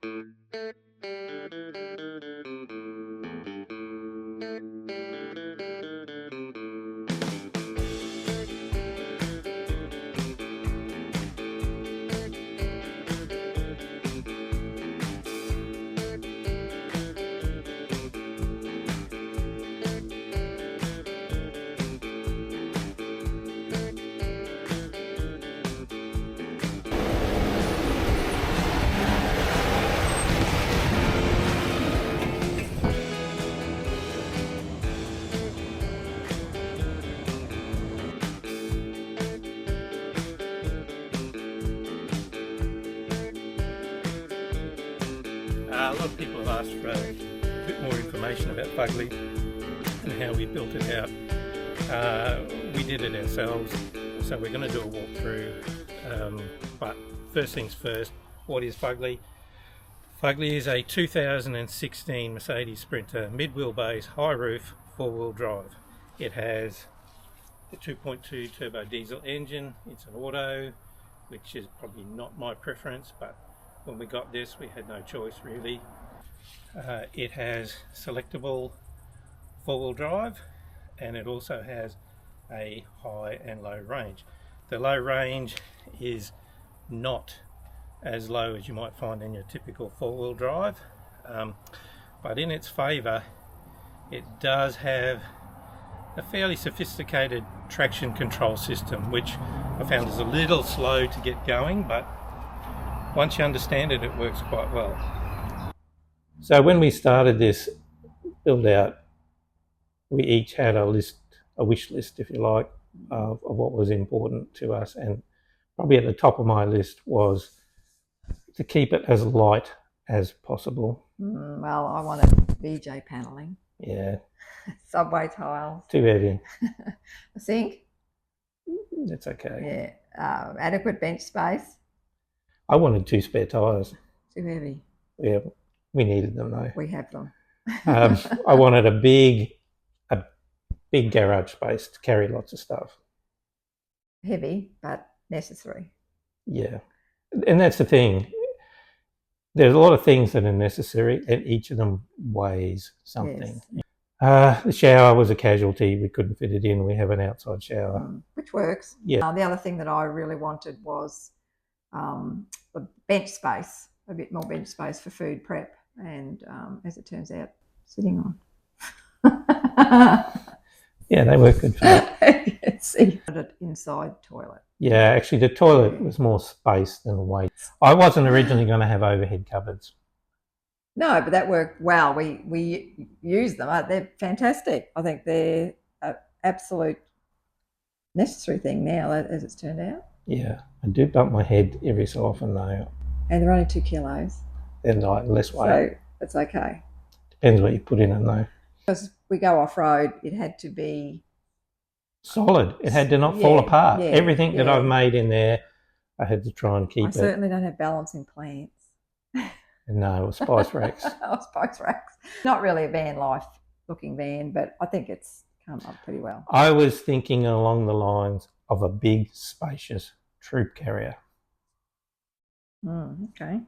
A lot of people have asked for a bit more information about fugly and how we built it out. We did it ourselves, so we're going to do a walkthrough. But first things first, what is fugly? Fugly is a 2016 Mercedes Sprinter mid-wheelbase, high roof, four-wheel drive. It has the 2.2 turbo diesel engine. It's an auto, which is probably not my preference, but when we got this we had no choice really. It has selectable four-wheel drive, and it also has a high and low range. The low range is not as low as you might find in your typical four-wheel drive, but in its favour it does have a fairly sophisticated traction control system, which I found is a little slow to get going, but once you understand it, it works quite well. So when we started this build out, we each had a wish list, if you like, of what was important to us, and probably at the top of my list was to keep it as light as possible. Well, I wanted BJ panelling. Yeah. Subway tiles. Too heavy. A sink. That's okay. Yeah. Adequate bench space. I wanted 2 spare tyres. Too heavy. Yeah, we needed them though. We have them. I wanted a big garage space to carry lots of stuff. Heavy, but necessary. Yeah, and that's the thing. There's a lot of things that are necessary, and each of them weighs something. Yes. The shower was a casualty. We couldn't fit it in. We have an outside shower. Which works. Yeah. The other thing that I really wanted was the bench space, a bit more bench space for food prep, and as it turns out, sitting on. Yeah, they work good for that. See, inside toilet. Yeah, actually the toilet was more space than weight. I wasn't originally going to have overhead cupboards. No, but that worked well. We use them. They're fantastic. I think they're an absolute necessary thing now, as it's turned out. Yeah, I do bump my head every so often though. And they're only 2 kilos. They're light, less weight. So it's okay. Depends what you put in them though. Because we go off-road, it had to be solid. It had to not fall apart. Yeah, everything that I've made in there, I had to try and keep it. I certainly don't have balancing plants. No, it was spice racks. Spice racks. Not really a van life looking van, but I think it's come up pretty well. I was thinking along the lines of a big, spacious troop carrier. Okay.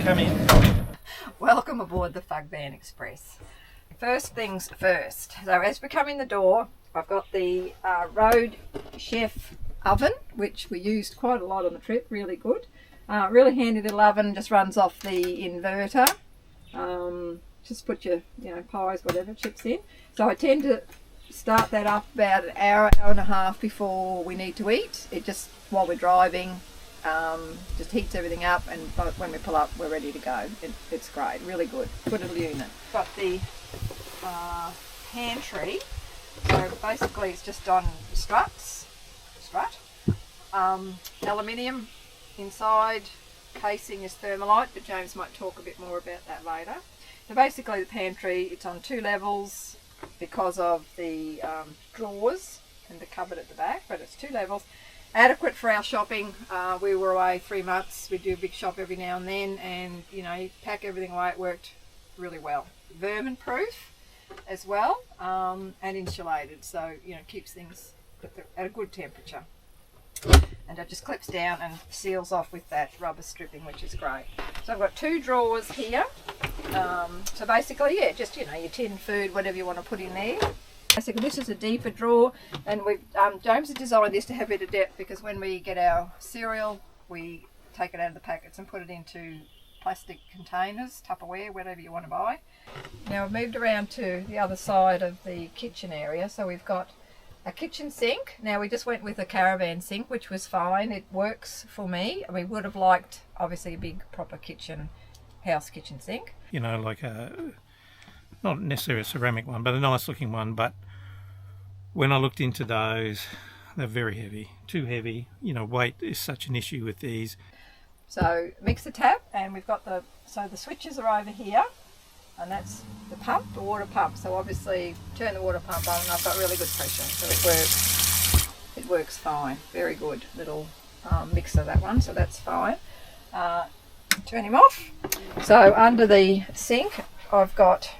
Come in. Welcome aboard the Fug Van Express. First things first. So as we come in the door, I've got the Road Chef oven, which we used quite a lot on the trip. Really good. Really handy little oven. Just runs off the inverter. Just put your pies, whatever, chips in. So I tend to start that up about an hour and a half before we need to eat. It just, while we're driving, just heats everything up, and when we pull up we're ready to go. It's great, really good little unit. Got the pantry, so basically it's just on strut, aluminium inside, casing is thermalite, but James might talk a bit more about that later. So basically the pantry, it's on 2 levels because of the drawers and the cupboard at the back, but it's 2 levels. Adequate for our shopping. We were away 3 months. We do a big shop every now and then, and you pack everything away. It worked really well. Vermin proof as well, and insulated, so keeps things at a good temperature. and it just clips down and seals off with that rubber stripping, which is great. So I've got 2 drawers here. So basically, yeah, just, you know, your tin food, whatever you want to put in there. Basically, this is a deeper drawer, and we've James has designed this to have a bit of depth, because when we get our cereal, we take it out of the packets and put it into plastic containers, Tupperware, whatever you want to buy. Now I've moved around to the other side of the kitchen area, so we've got a kitchen sink. Now we just went with a caravan sink, which was fine. It works for me. We would have liked, obviously, a big proper house kitchen sink. You know, like not necessarily a ceramic one, but a nice looking one. But when I looked into those, they're very heavy, too heavy. You know, weight is such an issue with these. So mixer tap, and we've got the switches are over here, and that's the pump, the water pump. So obviously turn the water pump on, and I've got really good pressure, so it works fine. Very good little mixer, that one, so that's fine. Turn him off. So under the sink I've got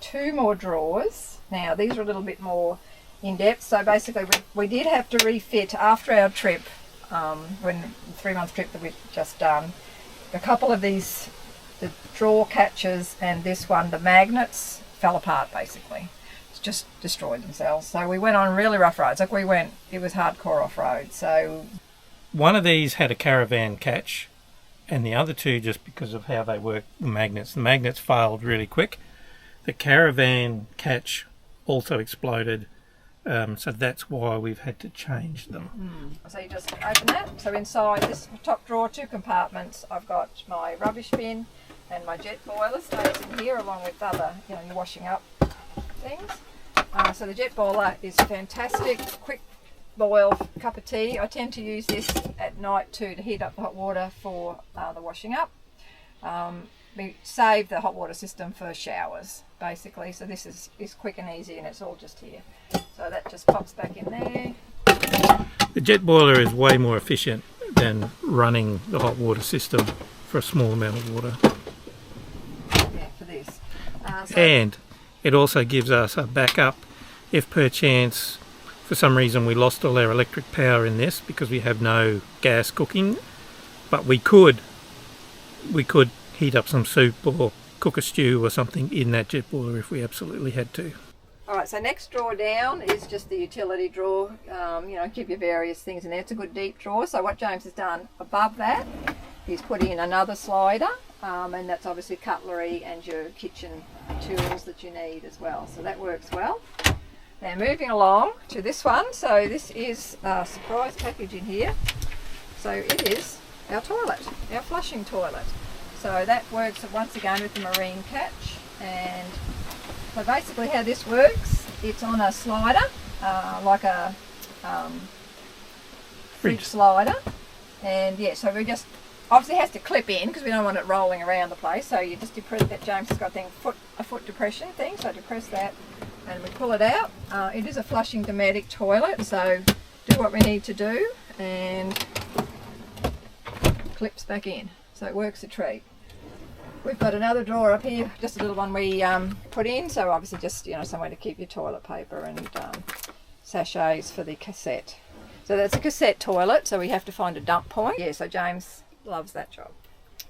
2 more drawers. Now these are a little bit more in depth, so basically we did have to refit after our trip, when the 3-month trip that we've just done. A couple of these, the drawer catches and this one, the magnets fell apart basically. It's just destroyed themselves. So we went on really rough roads. Like it was hardcore off-road. So one of these had a caravan catch, and the other 2, just because of how they work, the magnets failed really quick. The caravan catch also exploded. So that's why we've had to change them. So you just open that. So inside this top drawer, 2 compartments, I've got my rubbish bin, and my jet boiler stays in here, along with other, you know, your washing up things. So the jet boiler is fantastic, quick boil cup of tea. I tend to use this at night too, to heat up the hot water for the washing up. We save the hot water system for showers basically, so this is quick and easy, and it's all just here. So that just pops back in there. The jet boiler is way more efficient than running the hot water system for a small amount of water. Yeah, for this. And it also gives us a backup if perchance for some reason we lost all our electric power in this, because we have no gas cooking, but we could heat up some soup or cook a stew or something in that jet boiler if we absolutely had to. Alright, so next drawer down is just the utility drawer. You know, keep your various things in there. It's a good deep drawer. So what James has done above that, he's put in another slider, and that's obviously cutlery and your kitchen tools that you need as well. So that works well. Now moving along to this one. So this is a surprise package in here. So it is our toilet, our flushing toilet. So that works once again with the marine catch. And so basically how this works, it's on a slider, like a fridge slider. And yeah, so we just, obviously it has to clip in because we don't want it rolling around the place. So you just depress that. James has got a foot depression thing, so depress that and we pull it out. It is a flushing Dometic toilet, so do what we need to do and clips back in. So it works a treat. We've got another drawer up here, just a little one we put in, so obviously just, you know, somewhere to keep your toilet paper and sachets for the cassette. So that's a cassette toilet, so we have to find a dump point. Yeah, so James loves that job.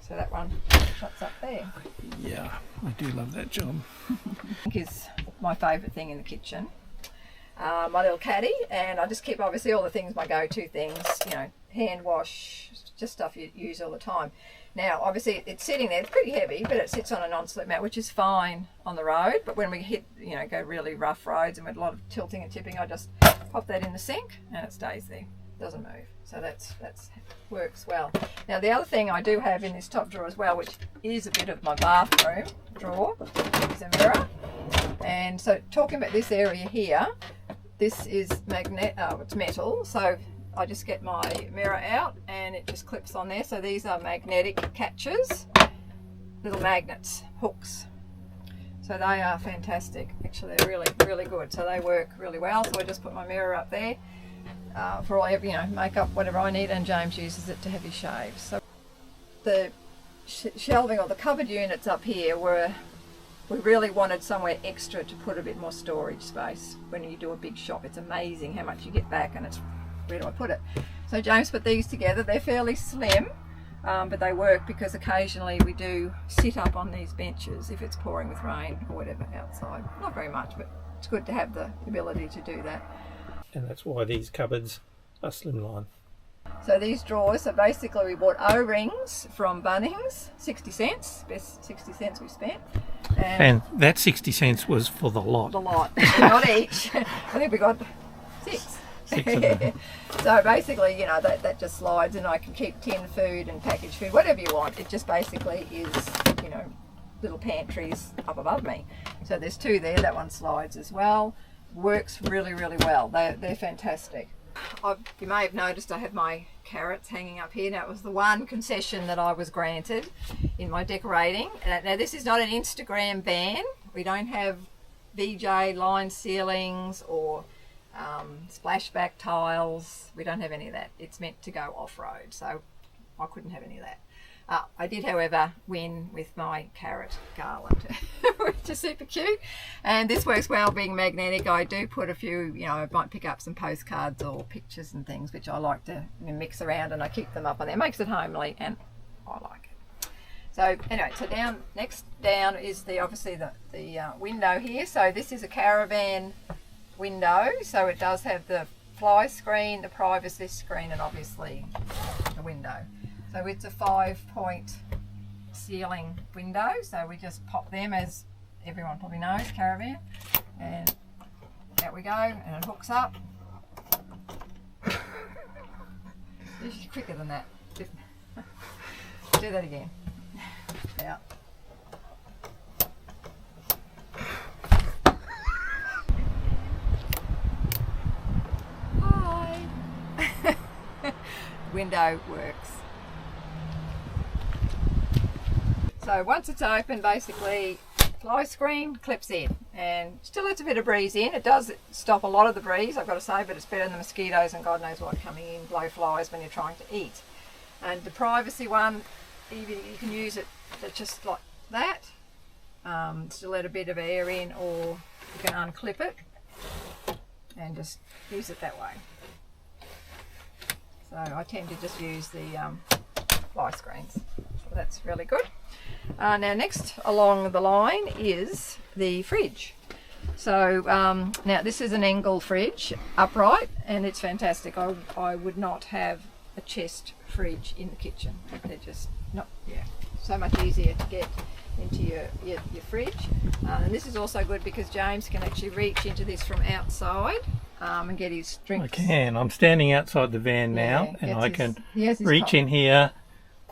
So that one shuts up there. Yeah, I do love that job. I think is my favourite thing in the kitchen. My little caddy, and I just keep obviously all the things, my go-to things, you know, hand wash, just stuff you use all the time. Now, obviously, it's sitting there. It's pretty heavy, but it sits on a non-slip mat, which is fine on the road. But when we hit, you know, go really rough roads and with a lot of tilting and tipping, I just pop that in the sink and it stays there. It doesn't move. So that's works well. Now, the other thing I do have in this top drawer as well, which is a bit of my bathroom drawer, is a mirror. And so, talking about this area here, this is it's metal. So I just get my mirror out and it just clips on there. So these are magnetic catches, little magnets, hooks. So they are fantastic. Actually, they're really, really good. So they work really well. So I just put my mirror up there for all, you know, makeup, whatever I need, and James uses it to have his shaves. So the shelving or the cupboard units up here we really wanted somewhere extra to put a bit more storage space when you do a big shop. It's amazing how much you get back, and it's where do I put it? So James put these together. They're fairly slim, but they work because occasionally we do sit up on these benches if it's pouring with rain or whatever outside. Not very much, but it's good to have the ability to do that. And that's why these cupboards are slimline. So these drawers, so basically we bought O-rings from Bunnings, 60 cents, best 60 cents we spent. And that 60 cents was for the lot. The lot, not each. I think we got 6. 6 of them. So basically, you know, that just slides, and I can keep tin food and packaged food, whatever you want. It just basically is, you know, little pantries up above me. So there's 2 there, that one slides as well. Works really, really well. They're fantastic. You may have noticed I have my carrots hanging up here. Now, it was the one concession that I was granted in my decorating. Now, this is not an Instagram ban. We don't have VJ line ceilings or splashback tiles. We don't have any of that. It's meant to go off-road, so I couldn't have any of that. I did, however, win with my carrot garland, which is super cute. And this works well being magnetic. I do put a few, you know, I might pick up some postcards or pictures and things, which I like to, you know, mix around, and I keep them up on there. It makes it homely, and I like it. So anyway, so next down is obviously the window here. So this is a caravan window. So it does have the fly screen, the privacy screen, and obviously the window. So it's a 5-point ceiling window, so we just pop them, as everyone probably knows, caravan, and out we go, and it hooks up. Usually quicker than that. Do that again. Yeah. Hi. Window works. So once it's open, basically fly screen clips in, and still lets a bit of breeze in. It does stop a lot of the breeze, I've got to say, but it's better than the mosquitoes and God knows what coming in, blow flies when you're trying to eat. And the privacy one, you can use it just like that, to let a bit of air in, or you can unclip it and just use it that way. So I tend to just use the fly screens. So that's really good. Now next along the line is the fridge. So now this is an Engel fridge, upright, and it's fantastic. I would not have a chest fridge in the kitchen. They're just not, so much easier to get into your fridge. And this is also good because James can actually reach into this from outside and get his drinks. I can. I'm standing outside the van now, and I can reach in here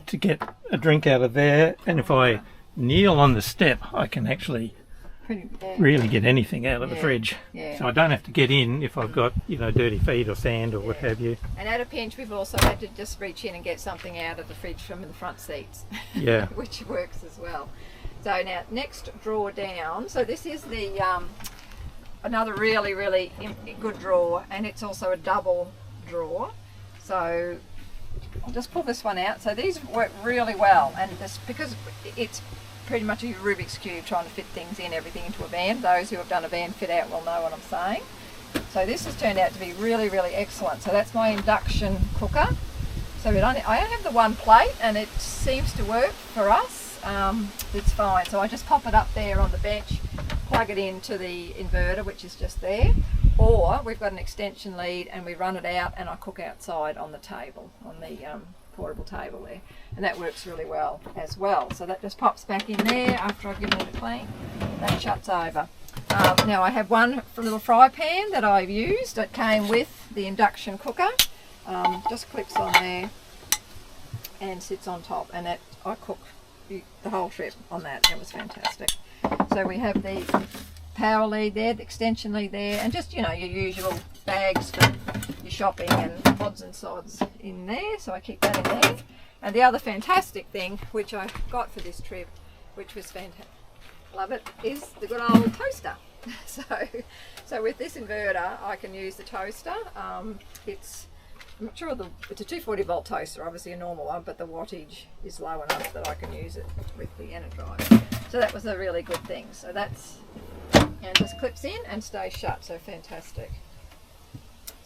to get a drink out of there, and if I kneel on the step, I can actually really get anything out of the fridge. So I don't have to get in if I've got, you know, dirty feet or sand or what have you. And at a pinch, we've also had to just reach in and get something out of the fridge from the front seats, which works as well. So now, next drawer down. So this is the another really, really good drawer, and it's also a double drawer. So I'll just pull this one out. So these work really well, and this because it's pretty much a Rubik's Cube trying to fit things in, everything into a van. Those who have done a van fit out will know what I'm saying. So this has turned out to be really, really excellent. So that's my induction cooker. So I only have the one plate, and it seems to work for us. It's fine. So I just pop it up there on the bench, plug it into the inverter, which is just there. Or we've got an extension lead and we run it out, and I cook outside on the table, on the portable table there, and that works really well as well. So that just pops back in there after I've given it a clean. That shuts over. Now I have one little fry pan that I've used. It came with the induction cooker. Just clips on there and sits on top, and that I cook the whole trip on that. It was fantastic. So we have the power lead there, the extension lead there, and just, you know, your usual bags for your shopping and odds and sods in there. So I keep that in there. And the other fantastic thing, which I got for this trip, which was fantastic, love it, is the good old toaster. So with this inverter, I can use the toaster. I'm not sure, it's a 240 volt toaster, obviously a normal one, but the wattage is low enough that I can use it with the Energize. So that was a really good thing. So that's, and just clips in and stays shut, so fantastic.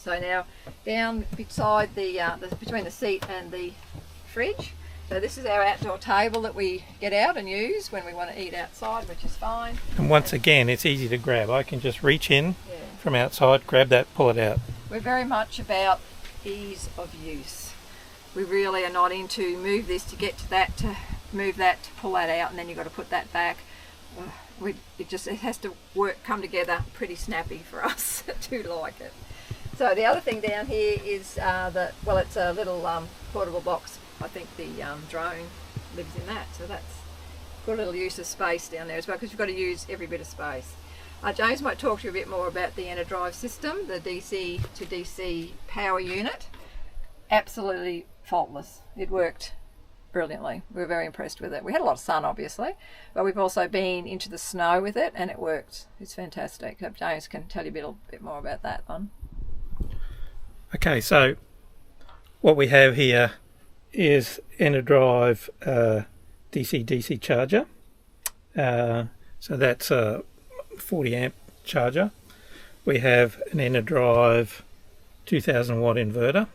So now down beside between the seat and the fridge. So this is our outdoor table that we get out and use when we want to eat outside, which is fine. And once again, it's easy to grab. I can just reach in from outside, grab that, pull it out. We're very much about ease of use. We really are not into move this to get to that, to move that, to pull that out, and then you've got to put that back. It has to come together pretty snappy for us to like it. So the other thing down here is it's a little portable box. I think the drone lives in that, so that's got a little use of space down there as well, because you've got to use every bit of space. James might talk to you a bit more about the EnerDrive system, the DC to DC power unit. Absolutely faultless. It worked brilliantly. We were very impressed with it. We had a lot of sun, obviously, but we've also been into the snow with it, and it worked. It's fantastic. James can tell you a bit more about that one. Okay, so what we have here is EnerDrive DC-DC charger. So that's a 40 amp charger. We have an EnerDrive 2000 watt inverter,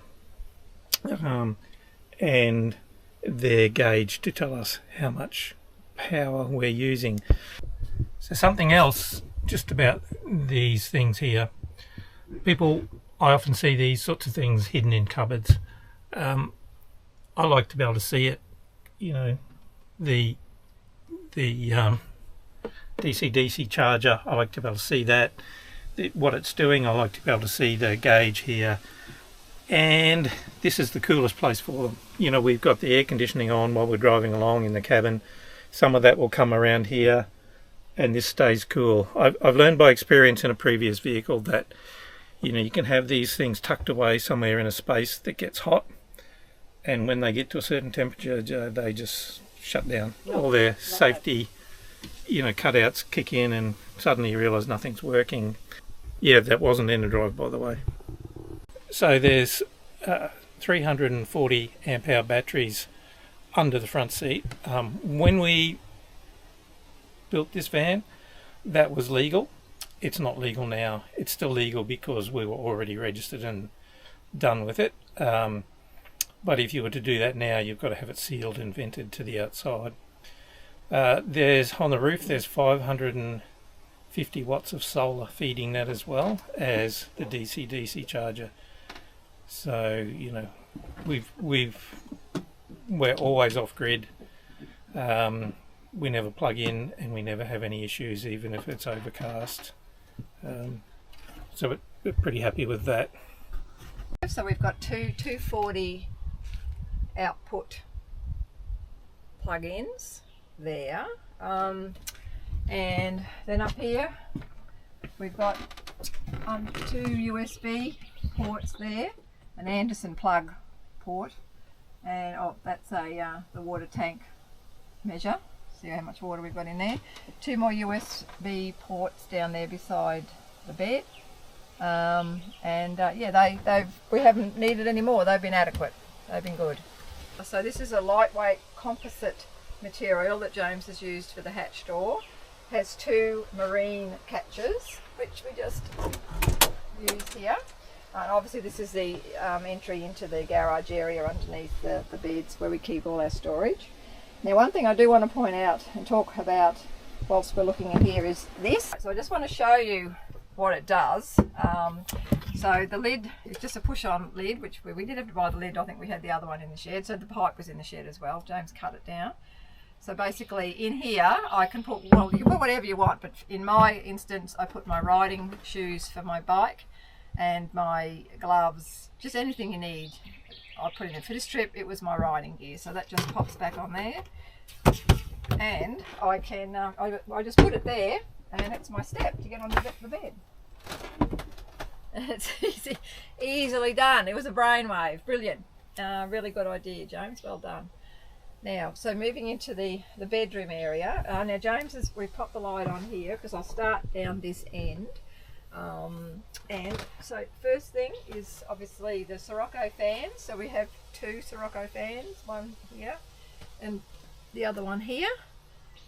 and they're gauged to tell us how much power we're using. So something else just about these things here. I often see these sorts of things hidden in cupboards. I like to be able to see it, the DC-DC charger. I like to be able to see that, what it's doing. I like to be able to see the gauge here, and this is the coolest place for them. We've got the air conditioning on while we're driving along in the cabin. Some of that will come around here, and this stays cool. I've learned by experience in a previous vehicle that you can have these things tucked away somewhere in a space that gets hot, and when they get to a certain temperature, they just shut down. All their safety cutouts kick in, and suddenly you realise nothing's working. Yeah, that wasn't EnerDrive, by the way. So there's 340 amp hour batteries under the front seat. When we built this van, that was legal. It's not legal now. It's still legal because we were already registered and done with it. But if you were to do that now, you've got to have it sealed and vented to the outside. There's on the roof, there's 550 watts of solar feeding that as well as the DC-DC charger. So we're always off grid. We never plug in, and we never have any issues, even if it's overcast. So we're pretty happy with that. So we've got two 240 output plug-ins there, and then up here we've got 2 USB ports there, an Anderson plug port, and that's the water tank measure. See how much water we've got in there. 2 more USB ports down there beside the bed, we haven't needed any more. They've been adequate. They've been good. So this is a lightweight composite material that James has used for the hatch door. Has 2 marine catches, which we just use here. And obviously this is the entry into the garage area underneath the beds where we keep all our storage. Now, one thing I do want to point out and talk about whilst we're looking in here is this. So I just want to show you what it does. So the lid is just a push-on lid, which we did have to buy the lid. I think we had the other one in the shed. So the pipe was in the shed as well. James cut it down. So basically in here I can put, you can put whatever you want, but in my instance I put my riding shoes for my bike and my gloves, just anything you need. I put it in. For this trip it was my riding gear, so that just pops back on there, and I can I just put it there, and it's my step to get on the bed. And it's easily done. It was a brainwave. Brilliant. Really good idea, James. Well done. Now, so moving into the bedroom area. Now James, we've popped the light on here because I'll start down this end. And so first thing is obviously the Sirocco fans. So we have 2 Sirocco fans, one here and the other one here,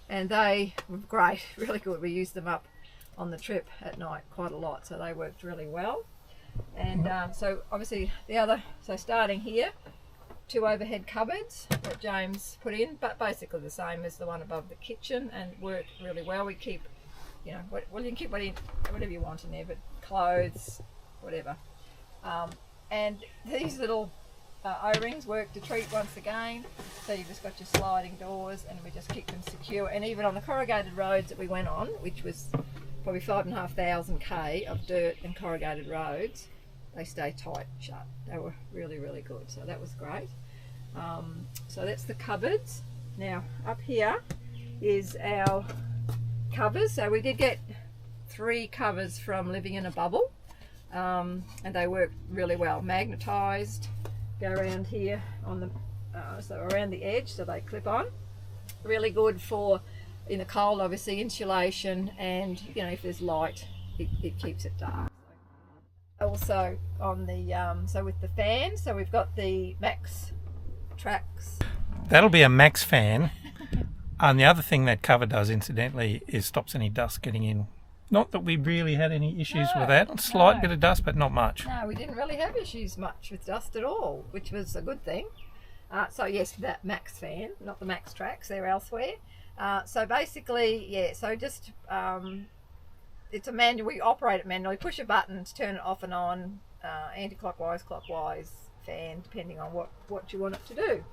and they were great, really good. We used them up on the trip at night quite a lot, so they worked really well. And so obviously so starting here, 2 overhead cupboards that James put in, but basically the same as the one above the kitchen, and worked really well. We keep, you know, you can keep whatever you want in there, but clothes, whatever. And these little O-rings worked a treat once again. So you've just got your sliding doors, and we just keep them secure. And even on the corrugated roads that we went on, which was probably 5,500 k of dirt and corrugated roads, they stay tight shut. They were really, really good. So that was great. So that's the cupboards. Now up here is our covers. So we did get 3 covers from Living in a Bubble, and they work really well. Magnetised, go around here on the so around the edge, so they clip on. Really good for in the cold, obviously, insulation, and you know, if there's light, it keeps it dark. Also on the so with the fan, so we've got the Max Tracks. That'll be a Max fan. And the other thing that cover does, incidentally, is stops any dust getting in. Not that we really had any issues with that. A slight bit of dust, but not much. No, we didn't really have issues much with dust at all, which was a good thing. So yes, that Max fan, not the Max Tracks, they're elsewhere. So basically, yeah, so just it's a manual. We operate it manually. Push a button to turn it off and on, anti-clockwise, clockwise fan, depending on what you want it to do.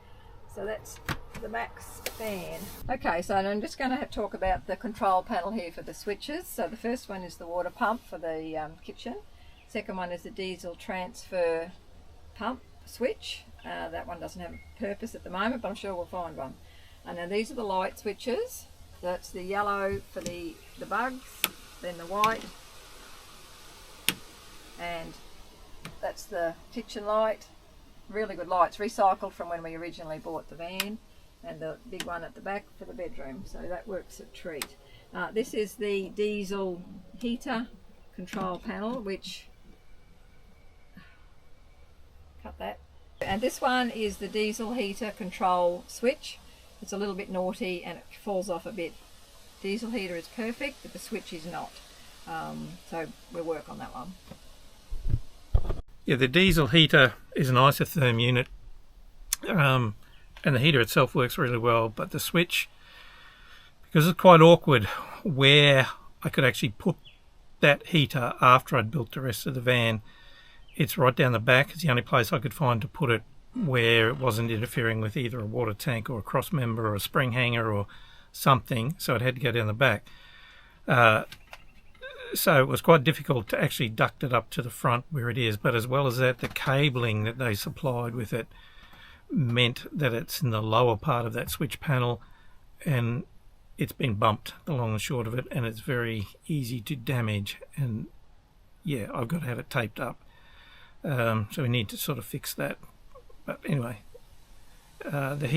So that's the Max fan. Okay, so I'm just going to talk about the control panel here for the switches. So the first one is the water pump for the kitchen. Second one is the diesel transfer pump switch. That one doesn't have a purpose at the moment, but I'm sure we'll find one. And then these are the light switches. That's the yellow for the bugs, then the white, and that's the kitchen light. Really good lights, recycled from when we originally bought the van, and the big one at the back for the bedroom, so that works a treat. This is the diesel heater control panel, which cut that, and this one is the diesel heater control switch. It's a little bit naughty and it falls off a bit. Diesel heater is perfect, but the switch is not, so we'll work on that one. Yeah, the diesel heater is an isotherm unit, and the heater itself works really well, but the switch, because it's quite awkward where I could actually put that heater after I'd built the rest of the van. It's right down the back. It's the only place I could find to put it where it wasn't interfering with either a water tank or a cross member or a spring hanger or something, so it had to go down the back. So it was quite difficult to actually duct it up to the front where it is, but as well as that, the cabling that they supplied with it meant that it's in the lower part of that switch panel, and it's been bumped, the long and short of it, and it's very easy to damage, and yeah, I've got to have it taped up. So we need to sort of fix that. But anyway, the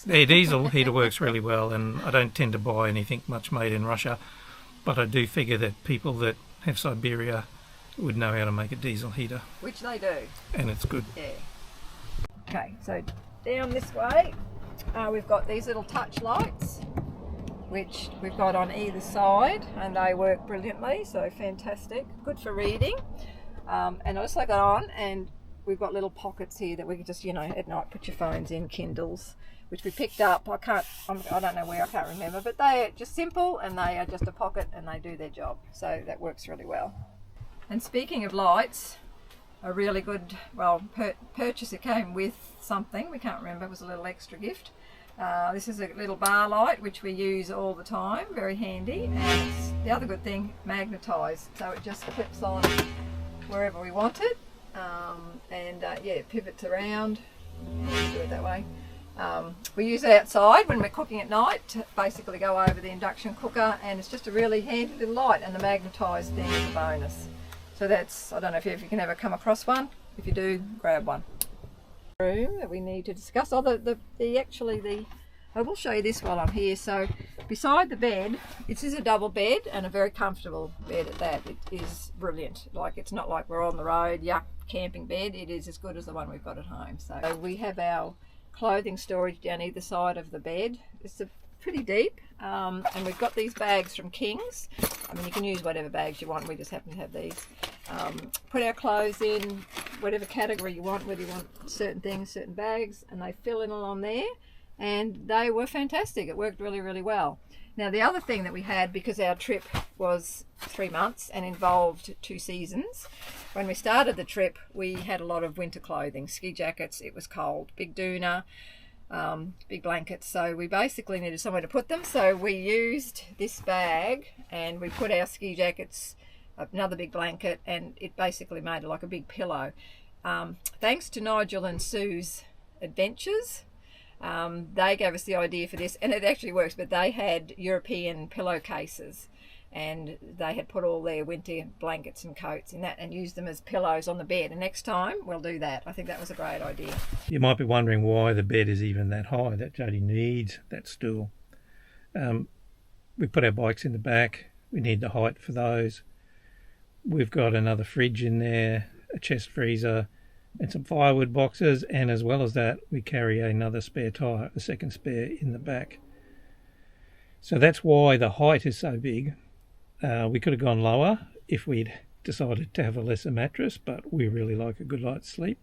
diesel heater works really well, and I don't tend to buy anything much made in Russia. But I do figure that people that have Siberia would know how to make a diesel heater. Which they do. And it's good. Yeah. Okay, so down this way, we've got these little touch lights, which we've got on either side, and they work brilliantly, so fantastic. Good for reading. And I also got on, and we've got little pockets here that we can just, you know, at night put your phones in, Kindles, which we picked up. I don't know where, I can't remember, but they are just simple, and they are just a pocket, and they do their job, so that works really well. And speaking of lights, a really good, well, purchase. It came with something, we can't remember, it was a little extra gift. This is a little bar light which we use all the time, very handy, and it's, the other good thing, magnetised, so it just clips on wherever we want it, and yeah, it pivots around. Do it that way. We use it outside when we're cooking at night to basically go over the induction cooker, and it's just a really handy little light, and the magnetised thing is a bonus. So that's, I don't know if you can ever come across one. If you do, grab one. Room that we need to discuss. Oh, I will show you this while I'm here. So beside the bed, this is a double bed, and a very comfortable bed at that. It is brilliant. Like, it's not like we're on the road, yuck, camping bed. It is as good as the one we've got at home. So we have our clothing storage down either side of the bed. It's pretty deep, and we've got these bags from King's. I mean, you can use whatever bags you want, we just happen to have these. put our clothes in whatever category you want, whether you want certain things, certain bags, and they fill in along there, and they were fantastic. It worked really, really well. Now the other thing that we had, because our trip was 3 months and involved 2 seasons, when we started the trip we had a lot of winter clothing, ski jackets, it was cold, big doona, big blankets, so we basically needed somewhere to put them, so we used this bag and we put our ski jackets, another big blanket, and it basically made it like a big pillow. Thanks to Nigel and Sue's adventures, they gave us the idea for this, and it actually works, but they had European pillowcases and they had put all their winter blankets and coats in that and used them as pillows on the bed, and next time we'll do that. I think that was a great idea. You might be wondering why the bed is even that high, that Jody needs that stool. We put our bikes in the back, we need the height for those. We've got another fridge in there, a chest freezer and some firewood boxes, and as well as that we carry another spare tyre, a second spare in the back. So that's why the height is so big. We could have gone lower if we'd decided to have a lesser mattress, but we really like a good night's sleep.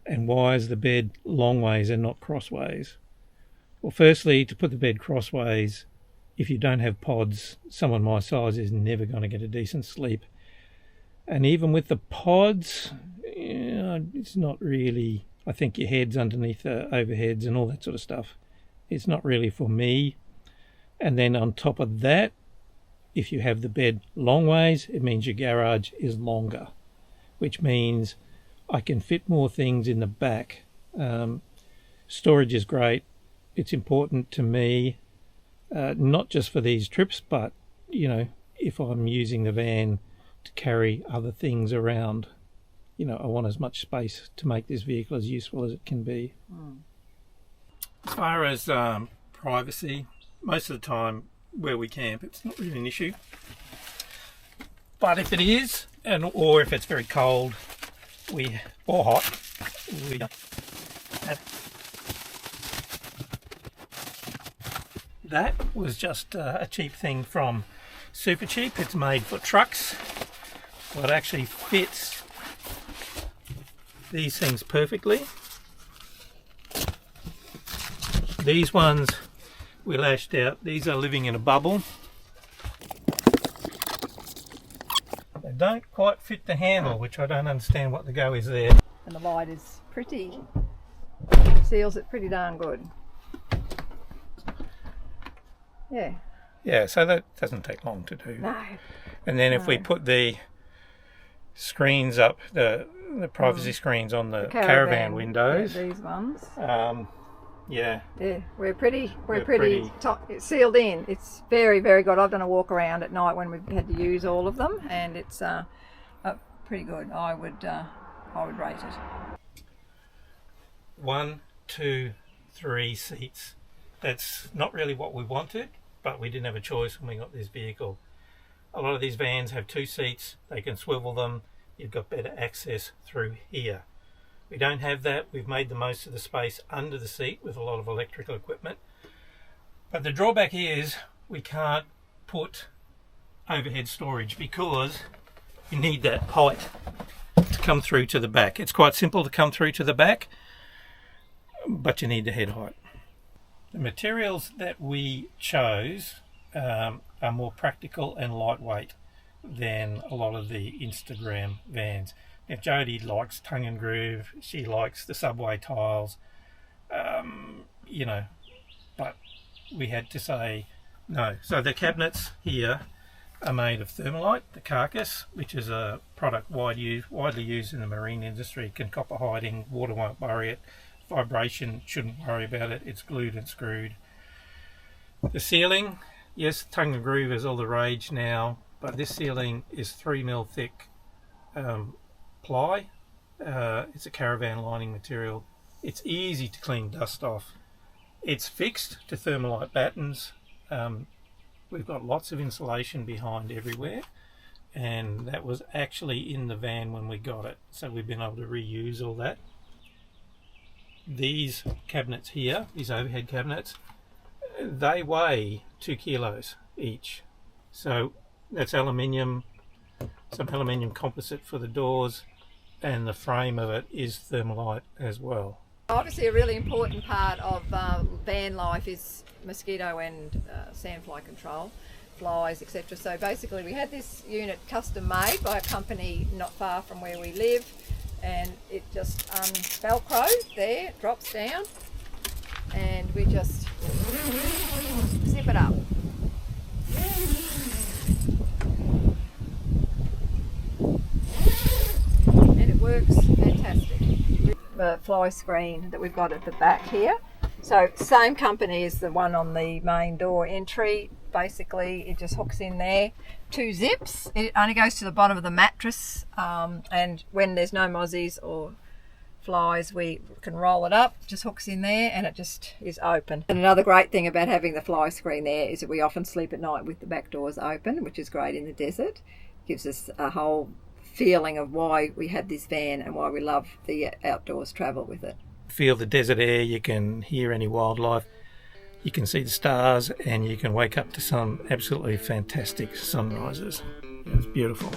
And why is the bed long ways and not crossways? Well, firstly, to put the bed crossways, if you don't have pods, someone my size is never going to get a decent sleep. And even with the pods, it's not really, I think your head's underneath the overheads and all that sort of stuff. It's not really for me. And then on top of that, if you have the bed long ways, it means your garage is longer, which means I can fit more things in the back. Storage is great. It's important to me, not just for these trips, but, if I'm using the van to carry other things around, I want as much space to make this vehicle as useful as it can be. As far as privacy, most of the time where we camp, it's not really an issue. But if it is, or if it's very cold, or hot, that was just a cheap thing from Super Cheap. It's made for trucks. Well, it actually fits these things perfectly. These ones we lashed out. These are living in a bubble. They don't quite fit the handle, which I don't understand what the go is there. And the light is seals it pretty darn good. Yeah, so that doesn't take long to do. No. And then if we put the screens up, the privacy screens on the caravan windows. Yeah, these ones. Yeah, we're pretty it's sealed in. It's very, very good. I've done a walk around at night when we've had to use all of them, and it's pretty good. I would rate it. 1, 2, 3 seats. That's not really what we wanted, but we didn't have a choice when we got this vehicle. A lot of these vans have 2 seats. They can swivel them. You've got better access through here. We don't have that. We've made the most of the space under the seat with a lot of electrical equipment. But the drawback is we can't put overhead storage because you need that height to come through to the back. It's quite simple to come through to the back, but you need the head height. The materials that we chose are more practical and lightweight than a lot of the Instagram vans. Now, Jody likes tongue and groove, she likes the subway tiles, but we had to say no. So the cabinets here are made of thermalite, the carcass, which is a product widely used in the marine industry. Can copper hiding, water won't worry it, vibration shouldn't worry about it, it's glued and screwed. The ceiling, yes, tongue and groove is all the rage now, but this ceiling is 3mm thick ply. It's a caravan lining material. It's easy to clean dust off. It's fixed to thermalite battens. We've got lots of insulation behind everywhere, and that was actually in the van when we got it, so we've been able to reuse all that. These cabinets here, these overhead cabinets, they weigh 2 kilos each, so that's aluminium. some aluminium composite for the doors, and the frame of it is thermalite as well. Obviously a really important part of van life is mosquito and sandfly control, flies, etc. So basically we had this unit custom made by a company not far from where we live, and it just velcro there, drops down, and we just zip it up. And it works fantastic. The fly screen that we've got at the back here. So same company as the one on the main door entry. Basically it just hooks in there, 2 zips. It only goes to the bottom of the mattress, and when there's no mozzies or flies we can roll it up, just hooks in there, and it just is open. And another great thing about having the fly screen there is that we often sleep at night with the back doors open, which is great in the desert. Gives us a whole feeling of why we had this van and why we love the outdoors travel with it. Feel the desert air, you can hear any wildlife, you can see the stars, and you can wake up to some absolutely fantastic sunrises. It's beautiful.